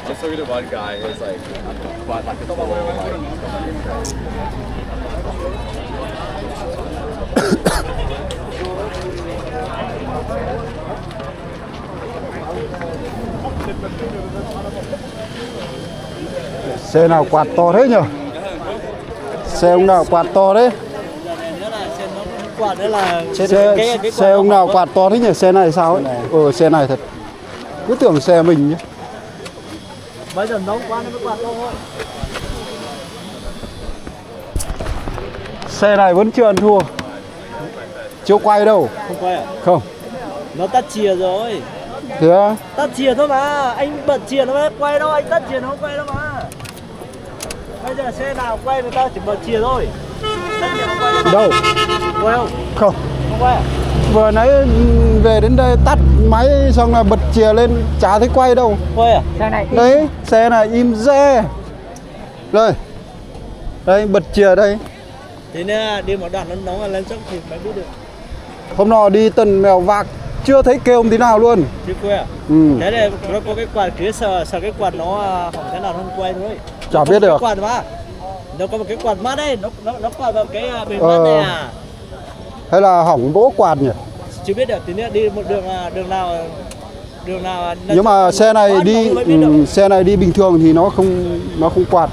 Just so we did one guy who's like, quite like a full, Xe nào quạt to thế nhở? Xe ông nào quạt to đấy? Xe ông nào quạt to thế nhỉ? Xe này sao ấy? Xe này thật. Cứ tưởng xe mình nhé. Bây giờ nóng quá nó mới quạt to thôi. Xe này vẫn chưa ăn thua. Chưa quay đâu. Không quay à? Không. Nó tắt chìa rồi. Thế á? Tắt chìa thôi mà. Anh bật chìa nó mới quay đâu. Anh tắt chìa nó không quay đâu mà. Bây giờ xe nào quay người ta chỉ bật chìa thôi. Tắt chìa nó quay đâu mà. Đâu? Quay không? Không. Không quay à? Vừa nãy về đến đây tắt máy xong là bật chìa lên chả thấy quay đâu. Quay à? Xe này. Đấy, xe này im re. Rồi. Đây bật chìa đây. Thế nên là đi một đoạn nó lên dốc thì mới biết được. Hôm nọ đi Tân Mèo Vạc chưa thấy kêu tí nào luôn. Chưa quay à? Ừ. Thế này nó có cái quạt kia sợ cái quạt nó hỏng thế nào nó không quay thôi. Chả biết được. Quạt mà. Nó có một cái quạt mát đây, nó quạt vào cái bề mát này à. Hay là hỏng bỗ quạt nhỉ? Chưa biết được, tí nữa đi một đường nào Nhưng mà xe này đi xe này đi bình thường thì nó không quạt.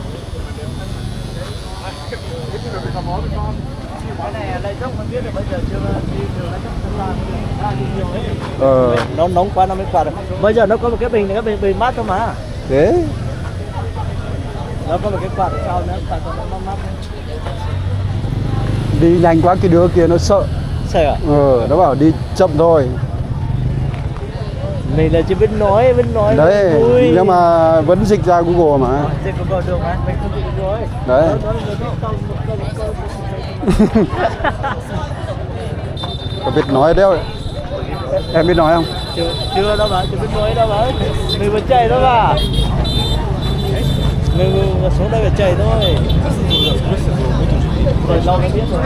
Cái này lên dốc mới biết được, bây giờ chưa đi đường lên dốc đi nhiều ấy. Nó nóng quá nó mới quạt được. Bây giờ nó có một cái bình mát thôi mà. Thế Nó có một cái quạt ở sau nữa, quạt cho nó mát. đi nhanh quá cái đứa kia nó sợ. Sợ à? Nó bảo đi chậm thôi. Mình là chỉ biết nói Đấy, vui. nhưng mà vẫn dịch ra Google mà. Dịch Google được mà, mình không dịch rồi. Đấy. Có biết nói đấy. Em biết nói không? Chưa đâu mà, chưa biết nói đâu mà. Mình vẫn chạy thôi mà. Mình xuống đây phải chạy thôi. Rồi lâu mới biết rồi.